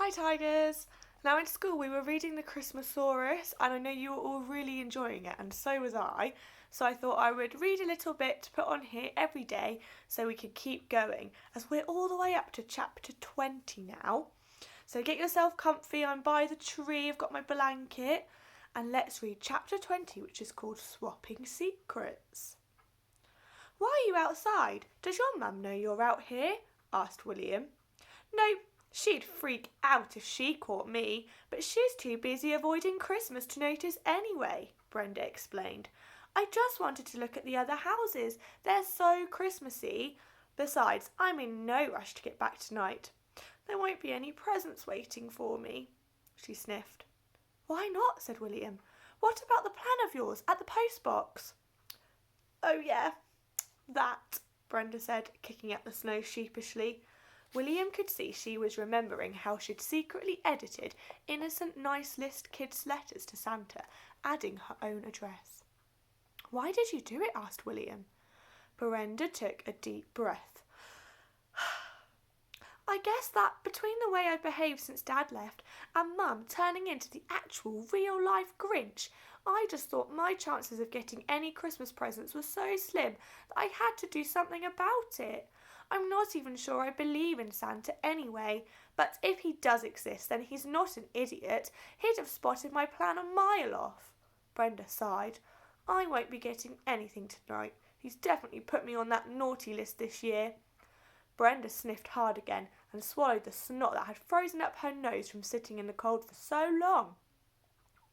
Hi Tigers! Now in school we were reading the Christmasaurus and I know you were all really enjoying it and so was I. So I thought I would read a little bit to put on here every day so we could keep going as we're all the way up to chapter 20 now. So get yourself comfy, I'm by the tree, I've got my blanket and let's read chapter 20 which is called Swapping Secrets. Why are you outside? Does your mum know you're out here? Asked William. No. She'd freak out if she caught me, but she's too busy avoiding Christmas to notice anyway, Brenda explained. I just wanted to look at the other houses. They're so Christmassy. Besides, I'm in no rush to get back tonight. There won't be any presents waiting for me, she sniffed. Why not? Said William. What about the plan of yours at the postbox? Oh yeah, that, Brenda said, kicking at the snow sheepishly. William could see she was remembering how she'd secretly edited innocent nice list kids' letters to Santa, adding her own address. Why did you do it? Asked William. Brenda took a deep breath. I guess that between the way I've behaved since Dad left and Mum turning into the actual real-life Grinch, I just thought my chances of getting any Christmas presents were so slim that I had to do something about it. I'm not even sure I believe in Santa anyway, but if he does exist, then he's not an idiot. He'd have spotted my plan a mile off. Brenda sighed. I won't be getting anything tonight. He's definitely put me on that naughty list this year. Brenda sniffed hard again and swallowed the snot that had frozen up her nose from sitting in the cold for so long.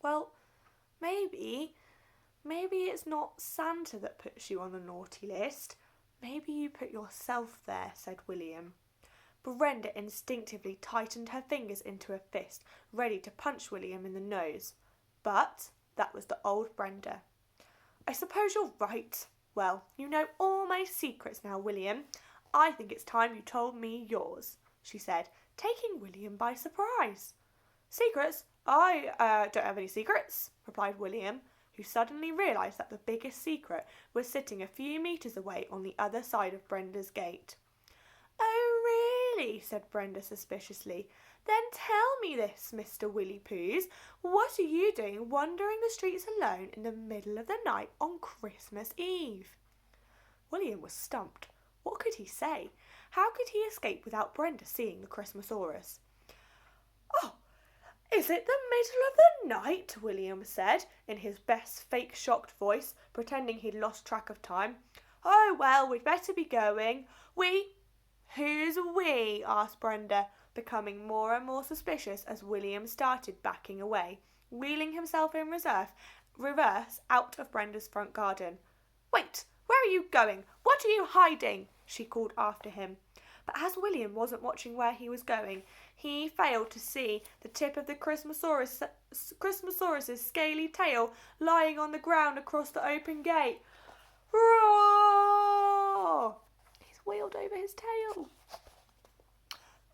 Well, maybe it's not Santa that puts you on the naughty list. Maybe you put yourself there, said William. Brenda instinctively tightened her fingers into a fist, ready to punch William in the nose. But that was the old Brenda. I suppose you're right. Well, you know all my secrets now, William. I think it's time you told me yours, she said, taking William by surprise. Secrets? I don't have any secrets, replied William, who suddenly realised that the biggest secret was sitting a few metres away on the other side of Brenda's gate. Oh, really? Said Brenda suspiciously. Then tell me this, Mr. Willy-Poos. What are you doing wandering the streets alone in the middle of the night on Christmas Eve? William was stumped. What could he say? How could he escape without Brenda seeing the Christmasaurus? Oh, is it the middle of the night? William said, in his best fake shocked voice, pretending he'd lost track of time. Oh, well, we'd better be going. We? Who's we? Asked Brenda, becoming more and more suspicious as William started backing away, wheeling himself in reverse out of Brenda's front garden. Wait, where are you going? What are you hiding? She called after him. But as William wasn't watching where he was going, he failed to see the tip of the Christmasaurus's scaly tail lying on the ground across the open gate. Roar! He's wheeled over his tail.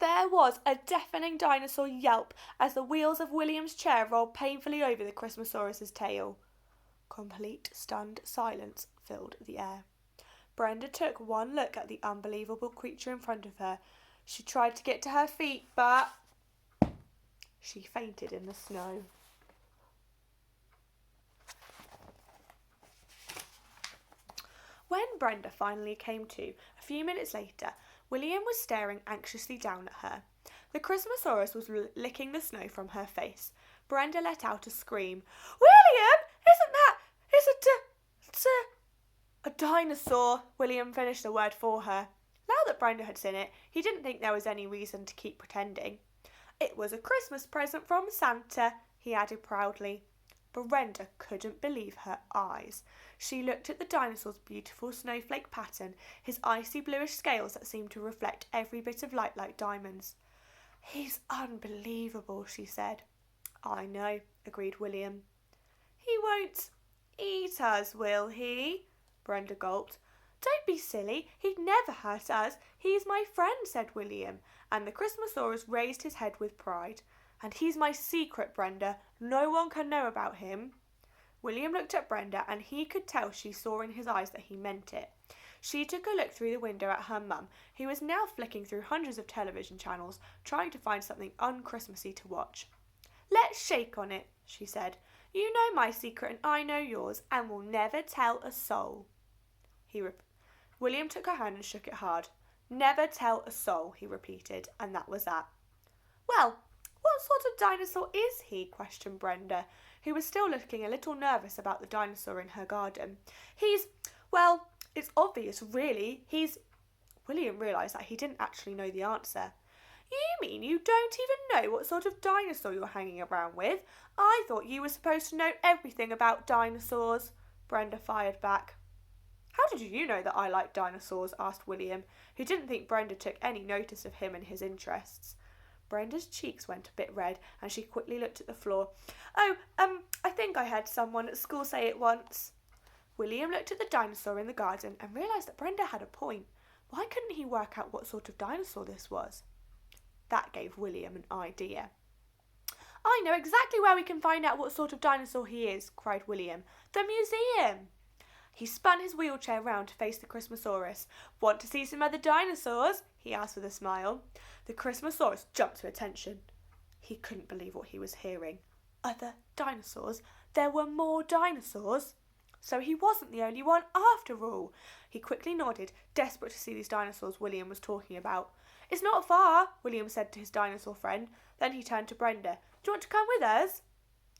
There was a deafening dinosaur yelp as the wheels of William's chair rolled painfully over the Christmasaurus's tail. Complete stunned silence filled the air. Brenda took one look at the unbelievable creature in front of her. She tried to get to her feet, but she fainted in the snow. When Brenda finally came to, a few minutes later, William was staring anxiously down at her. The Christmasaurus was licking the snow from her face. Brenda let out a scream. William! It's a dinosaur. William finished the word for her. Now that Brenda had seen it, he didn't think there was any reason to keep pretending. It was a Christmas present from Santa, he added proudly. Brenda couldn't believe her eyes. She looked at the dinosaur's beautiful snowflake pattern, his icy bluish scales that seemed to reflect every bit of light like diamonds. He's unbelievable, she said. I know, agreed William. He won't eat us, will he? Brenda gulped. Don't be silly. He'd never hurt us. He's my friend, said William, and the Christmasaurus raised his head with pride. And he's my secret, Brenda. No one can know about him. William looked at Brenda, and he could tell she saw in his eyes that he meant it. She took a look through the window at her mum, who was now flicking through hundreds of television channels, trying to find something un-Christmassy to watch. "Let's shake on it," she said. "You know my secret and I know yours, and we'll never tell a soul." William took her hand and shook it hard. "Never tell a soul," he repeated, and that was that. "Well, what sort of dinosaur is he?" questioned Brenda, who was still looking a little nervous about the dinosaur in her garden. Well, it's obvious, really. William realised that he didn't actually know the answer. "You mean you don't even know what sort of dinosaur you're hanging around with? I thought you were supposed to know everything about dinosaurs," Brenda fired back. "How did you know that I like dinosaurs?" asked William, who didn't think Brenda took any notice of him and his interests. Brenda's cheeks went a bit red, and she quickly looked at the floor. I think I heard someone at school say it once." William looked at the dinosaur in the garden and realised that Brenda had a point. Why couldn't he work out what sort of dinosaur this was? That gave William an idea. "I know exactly where we can find out what sort of dinosaur he is," cried William. "The museum." He spun his wheelchair round to face the Christmasaurus. "Want to see some other dinosaurs?" he asked with a smile. The Christmasaurus jumped to attention. He couldn't believe what he was hearing. Other dinosaurs? There were more dinosaurs? So he wasn't the only one after all. He quickly nodded, desperate to see these dinosaurs William was talking about. "It's not far," William said to his dinosaur friend. Then he turned to Brenda. "Do you want to come with us?"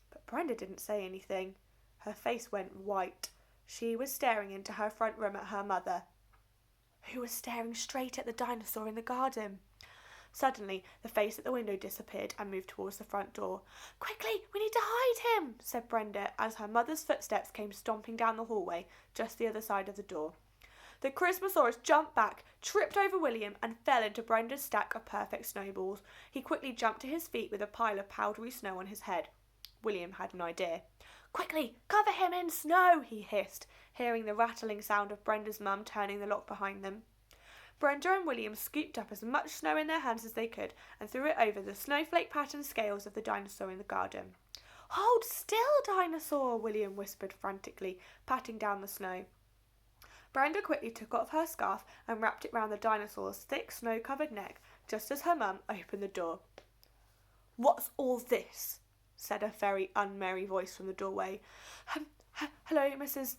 But Brenda didn't say anything. Her face went white. She was staring into her front room at her mother, who was staring straight at the dinosaur in the garden. Suddenly, the face at the window disappeared and moved towards the front door. "Quickly, we need to hide him," said Brenda, as her mother's footsteps came stomping down the hallway, just the other side of the door. The Christmasaurus jumped back, tripped over William, and fell into Brenda's stack of perfect snowballs. He quickly jumped to his feet with a pile of powdery snow on his head. William had an idea. "Quickly, cover him in snow," he hissed, hearing the rattling sound of Brenda's mum turning the lock behind them. Brenda and William scooped up as much snow in their hands as they could and threw it over the snowflake-patterned scales of the dinosaur in the garden. "Hold still, dinosaur," William whispered frantically, patting down the snow. Brenda quickly took off her scarf and wrapped it round the dinosaur's thick, snow-covered neck, just as her mum opened the door. "What's all this?" said a very unmerry voice from the doorway. Hello, Miss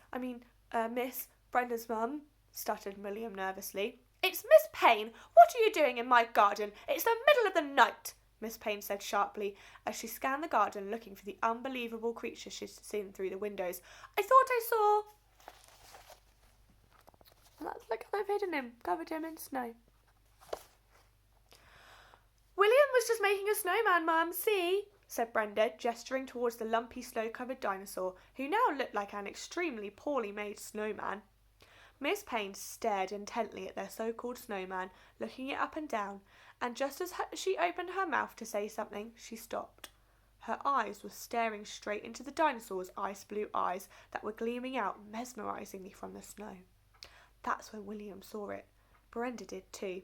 Brenda's mum," stuttered William nervously. "It's Miss Payne. What are you doing in my garden? It's the middle of the night," Miss Payne said sharply, as she scanned the garden looking for the unbelievable creature she'd seen through the windows. "I thought I saw—" That's like I've hidden him, covered him in snow. "William was just making a snowman, Mum, see?" said Brenda, gesturing towards the lumpy, snow-covered dinosaur, who now looked like an extremely poorly made snowman. Miss Payne stared intently at their so-called snowman, looking it up and down, and just as she opened her mouth to say something, she stopped. Her eyes were staring straight into the dinosaur's ice-blue eyes that were gleaming out mesmerisingly from the snow. That's when William saw it. Brenda did too.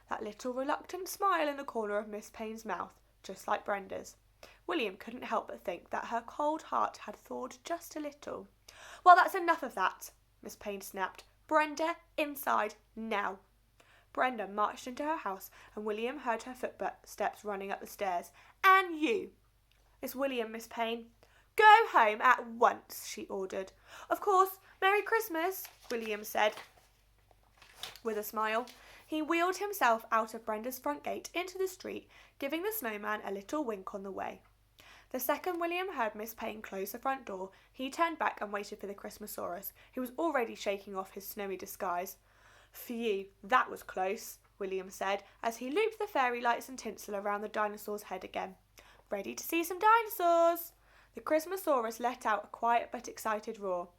That little reluctant smile in the corner of Miss Payne's mouth, just like Brenda's. William couldn't help but think that her cold heart had thawed just a little. "Well, that's enough of that," Miss Payne snapped. "Brenda, inside, now." Brenda marched into her house, and William heard her footsteps running up the stairs. "And you!" "It's William, Miss Payne." "Go home at once," she ordered. "Of course, Merry Christmas," William said with a smile. He wheeled himself out of Brenda's front gate into the street, giving the snowman a little wink on the way. The second William heard Miss Payne close the front door, he turned back and waited for the Christmasaurus, who was already shaking off his snowy disguise. "Phew, that was close," William said, as he looped the fairy lights and tinsel around the dinosaur's head again. "Ready to see some dinosaurs?" The Christmasaurus let out a quiet but excited roar.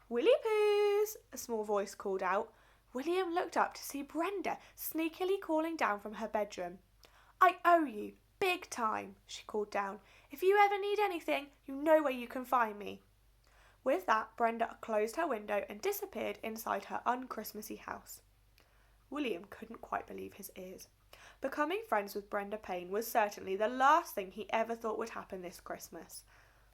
"Willy Poos!" a small voice called out. William looked up to see Brenda sneakily calling down from her bedroom. "I owe you, big time," she called down. "If you ever need anything, you know where you can find me." With that, Brenda closed her window and disappeared inside her un-Christmassy house. William couldn't quite believe his ears. Becoming friends with Brenda Payne was certainly the last thing he ever thought would happen this Christmas.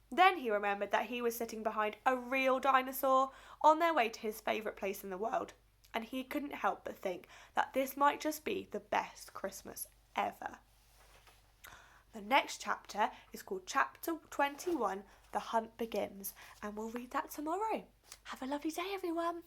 Then he remembered that he was sitting behind a real dinosaur on their way to his favourite place in the world, and he couldn't help but think that this might just be the best Christmas ever. The next chapter is called Chapter 21, The Hunt Begins, and we'll read that tomorrow. Have a lovely day, everyone.